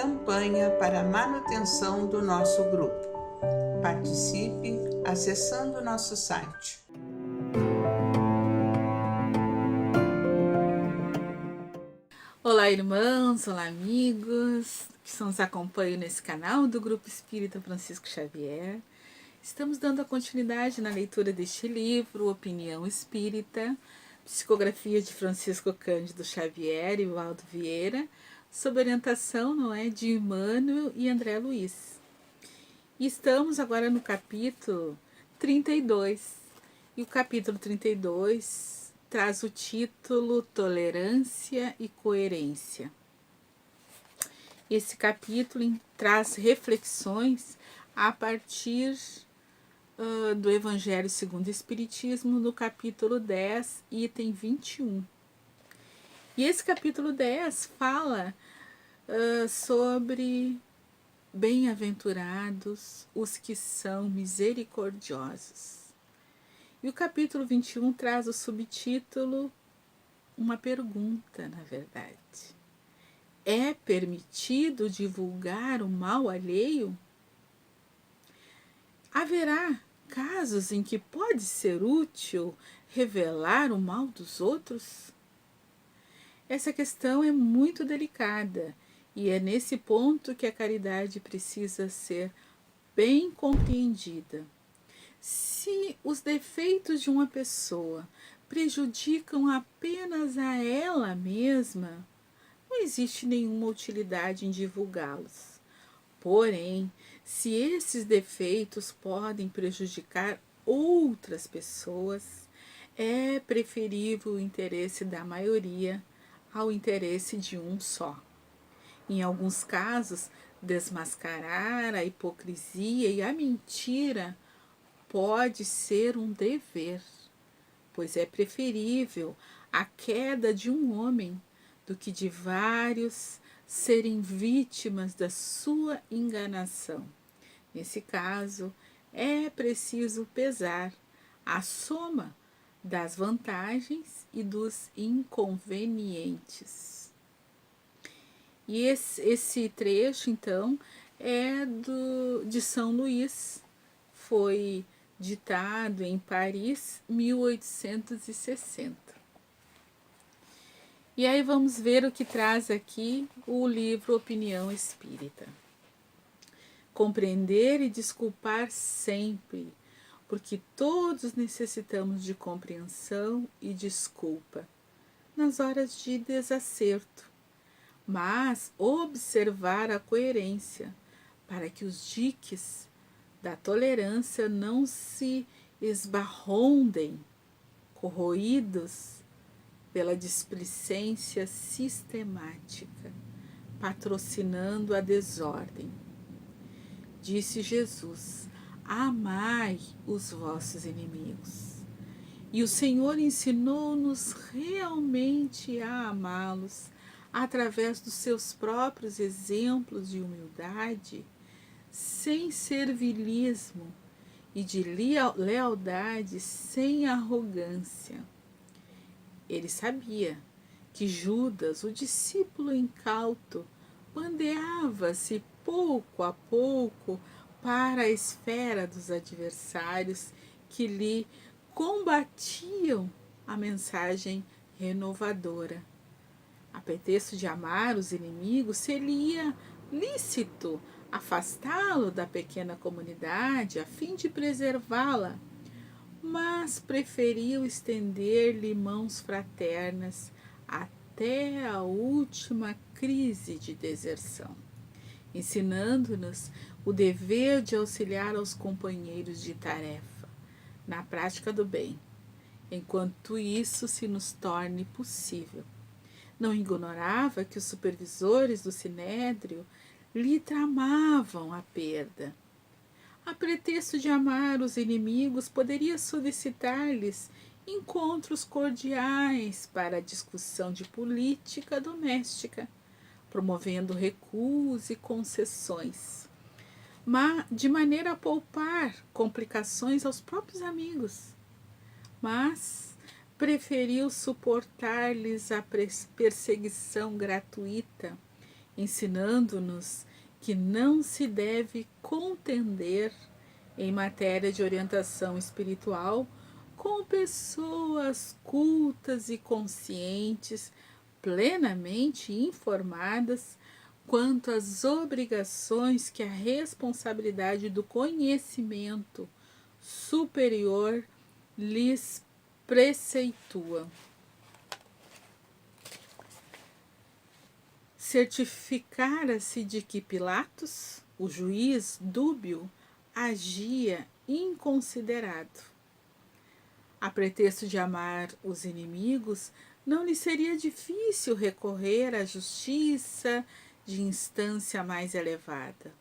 campanha para a manutenção do nosso grupo. Participe acessando nosso site. Olá, irmãos, olá, amigos que nos acompanham nesse canal do Grupo Espírita Francisco Xavier. Estamos dando a continuidade na leitura deste livro, Opinião Espírita, psicografia de Francisco Cândido Xavier e Valdo Vieira, sob orientação, de Emmanuel e André Luiz. E estamos agora no capítulo 32. E o capítulo 32 traz o título Tolerância e Coerência. Esse capítulo traz reflexões a partir do Evangelho segundo o Espiritismo, no capítulo 10, item 21. E esse capítulo 10 fala sobre bem-aventurados os que são misericordiosos. E o capítulo 21 traz o subtítulo, uma pergunta, na verdade. É permitido divulgar o mal alheio? Haverá casos em que pode ser útil revelar o mal dos outros? Essa questão é muito delicada e é nesse ponto que a caridade precisa ser bem compreendida. Se os defeitos de uma pessoa prejudicam apenas a ela mesma, não existe nenhuma utilidade em divulgá-los. Porém, se esses defeitos podem prejudicar outras pessoas, é preferível o interesse da maioria ao interesse de um só. Em alguns casos, desmascarar a hipocrisia e a mentira pode ser um dever, pois é preferível a queda de um homem do que de vários serem vítimas da sua enganação. Nesse caso, é preciso pesar a soma das vantagens e dos inconvenientes. E esse trecho, então, é de São Luís, foi ditado em Paris, 1860. E aí vamos ver o que traz aqui o livro Opinião Espírita. Compreender e desculpar sempre, porque todos necessitamos de compreensão e desculpa nas horas de desacerto, mas observar a coerência para que os diques da tolerância não se esbarrondem, corroídos pela displicência sistemática, patrocinando a desordem. Disse Jesus: amai os vossos inimigos. E o Senhor ensinou-nos realmente a amá-los através dos seus próprios exemplos de humildade, sem servilismo e de lealdade sem arrogância. Ele sabia que Judas, o discípulo incauto, bandeava-se pouco a pouco para a esfera dos adversários que lhe combatiam a mensagem renovadora. A pretexto de amar os inimigos, seria lícito afastá-lo da pequena comunidade a fim de preservá-la, mas preferiu estender-lhe mãos fraternas até a última crise de deserção, ensinando-nos o dever de auxiliar aos companheiros de tarefa na prática do bem, enquanto isso se nos torne possível. Não ignorava que os supervisores do Sinédrio lhe tramavam a perda. A pretexto de amar os inimigos, poderia solicitar-lhes encontros cordiais para a discussão de política doméstica, promovendo recuos e concessões, mas de maneira a poupar complicações aos próprios amigos. Mas preferiu suportar-lhes a perseguição gratuita ensinando-nos que não se deve contender em matéria de orientação espiritual com pessoas cultas e conscientes, plenamente informadas quanto às obrigações que a responsabilidade do conhecimento superior lhes preceitua. Certificara-se de que Pilatos, o juiz dúbio, agia inconsiderado. A pretexto de amar os inimigos, não lhe seria difícil recorrer à justiça de instância mais elevada,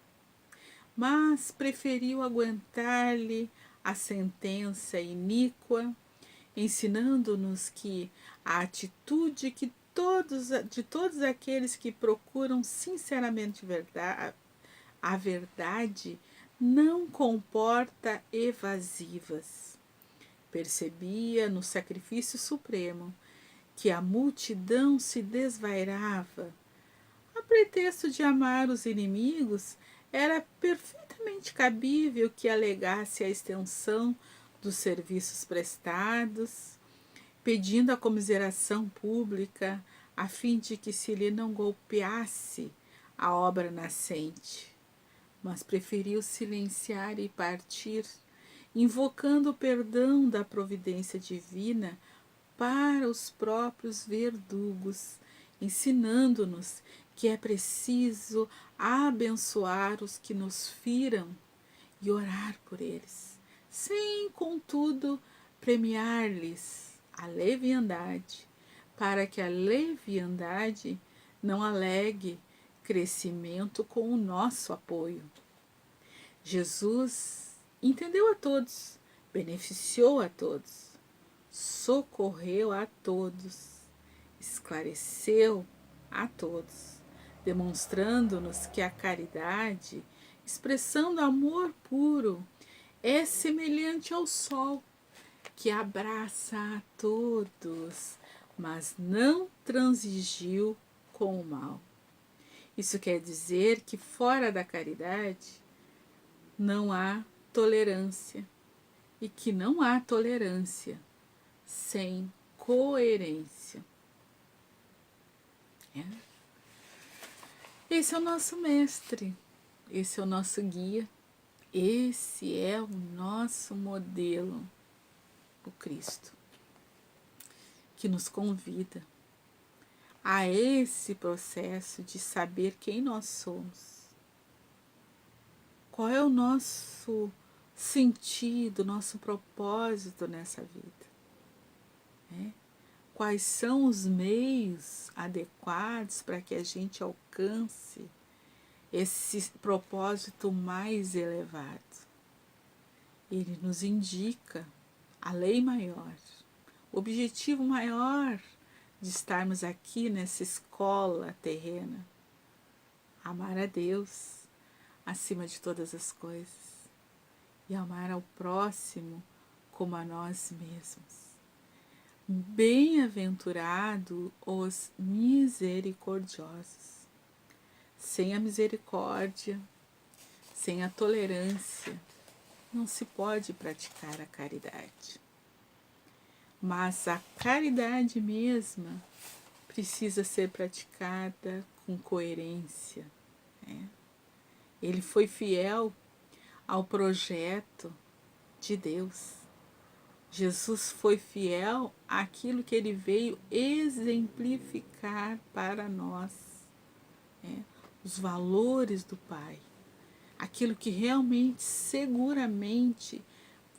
mas preferiu aguentar-lhe a sentença iníqua, ensinando-nos que a atitude de todos aqueles que procuram sinceramente a verdade não comporta evasivas. Percebia no sacrifício supremo que a multidão se desvairava. A pretexto de amar os inimigos, era perfeitamente cabível que alegasse a extensão dos serviços prestados, pedindo a comiseração pública, a fim de que se lhe não golpeasse a obra nascente. Mas preferiu silenciar e partir, invocando o perdão da providência divina para os próprios verdugos, ensinando-nos que é preciso abençoar os que nos firam e orar por eles, sem, contudo, premiar-lhes a leviandade, para que a leviandade não alegue crescimento com o nosso apoio. Jesus entendeu a todos, beneficiou a todos, socorreu a todos, esclareceu a todos, demonstrando-nos que a caridade, expressão do amor puro, é semelhante ao sol, que abraça a todos, mas não transigiu com o mal. Isso quer dizer que fora da caridade não há tolerância, e que não há tolerância sem coerência. Esse é o nosso mestre, esse é o nosso guia, esse é o nosso modelo, o Cristo, que nos convida a esse processo de saber quem nós somos, qual é o nosso sentido, nosso propósito nessa vida, né? Quais são os meios adequados para que a gente alcance esse propósito mais elevado. Ele nos indica a lei maior, o objetivo maior de estarmos aqui nessa escola terrena: amar a Deus acima de todas as coisas e amar ao próximo como a nós mesmos. Bem-aventurados os misericordiosos. Sem a misericórdia, sem a tolerância, não se pode praticar a caridade. Mas a caridade mesma precisa ser praticada com coerência, né? Ele foi fiel ao projeto de Deus. Jesus foi fiel àquilo que ele veio exemplificar para nós, né? Os valores do Pai, aquilo que realmente, seguramente,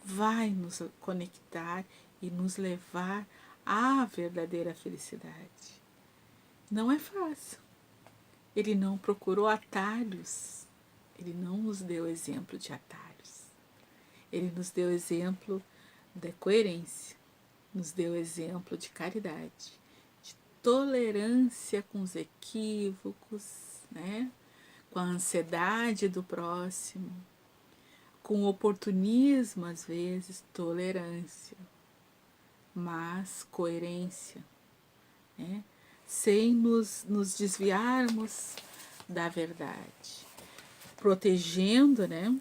vai nos conectar e nos levar à verdadeira felicidade. Não é fácil. Ele não procurou atalhos, ele não nos deu exemplo de atalhos. Ele nos deu exemplo da coerência, nos deu exemplo de caridade, de tolerância com os equívocos, né? Com a ansiedade do próximo, com o oportunismo às vezes, tolerância, mas coerência, né? Sem nos desviarmos da verdade, protegendo, né,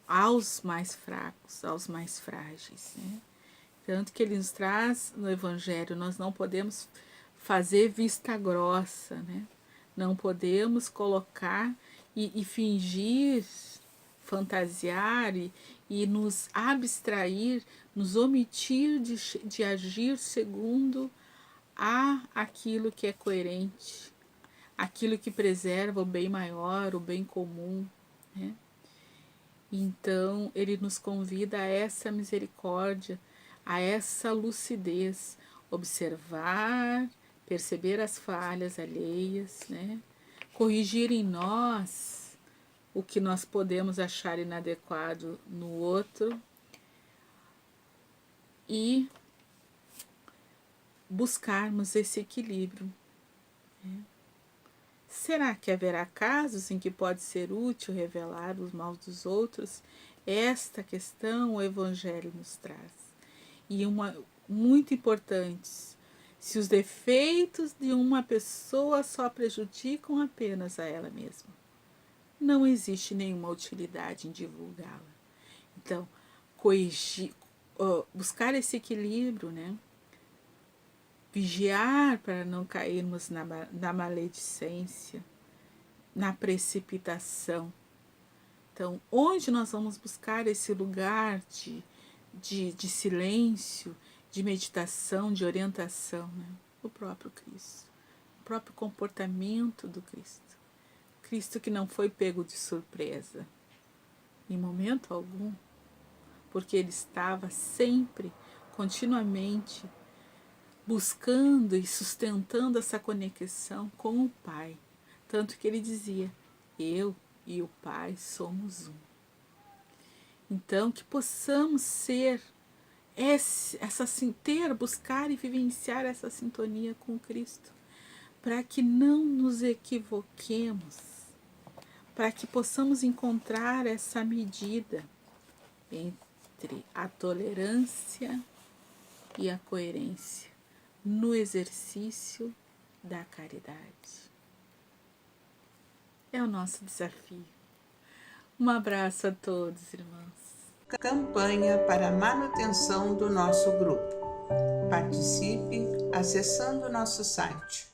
aos mais fracos, aos mais frágeis, né? Tanto que ele nos traz no Evangelho, nós não podemos fazer vista grossa, né? Não podemos colocar e fingir, fantasiar e nos abstrair, nos omitir de agir segundo aquilo que é coerente, aquilo que preserva o bem maior, o bem comum, né? Então, ele nos convida a essa misericórdia, a essa lucidez, observar, perceber as falhas alheias, né? Corrigir em nós o que nós podemos achar inadequado no outro e buscarmos esse equilíbrio, né? Será que haverá casos em que pode ser útil revelar os maus dos outros? Esta questão o Evangelho nos traz. E uma muito importante, se os defeitos de uma pessoa só prejudicam apenas a ela mesma, não existe nenhuma utilidade em divulgá-la. Então, buscar esse equilíbrio, né? Vigiar para não cairmos na maledicência, na precipitação. Então, onde nós vamos buscar esse lugar de silêncio, de meditação, de orientação, né? O próprio Cristo, o próprio comportamento do Cristo. Cristo que não foi pego de surpresa, em momento algum, porque ele estava sempre, continuamente, buscando e sustentando essa conexão com o Pai. Tanto que ele dizia, eu e o Pai somos um. Então, que possamos buscar e vivenciar essa sintonia com Cristo, para que não nos equivoquemos, para que possamos encontrar essa medida entre a tolerância e a coerência no exercício da caridade. É o nosso desafio. Um abraço a todos, irmãos. Campanha para a manutenção do nosso grupo. Participe acessando nosso site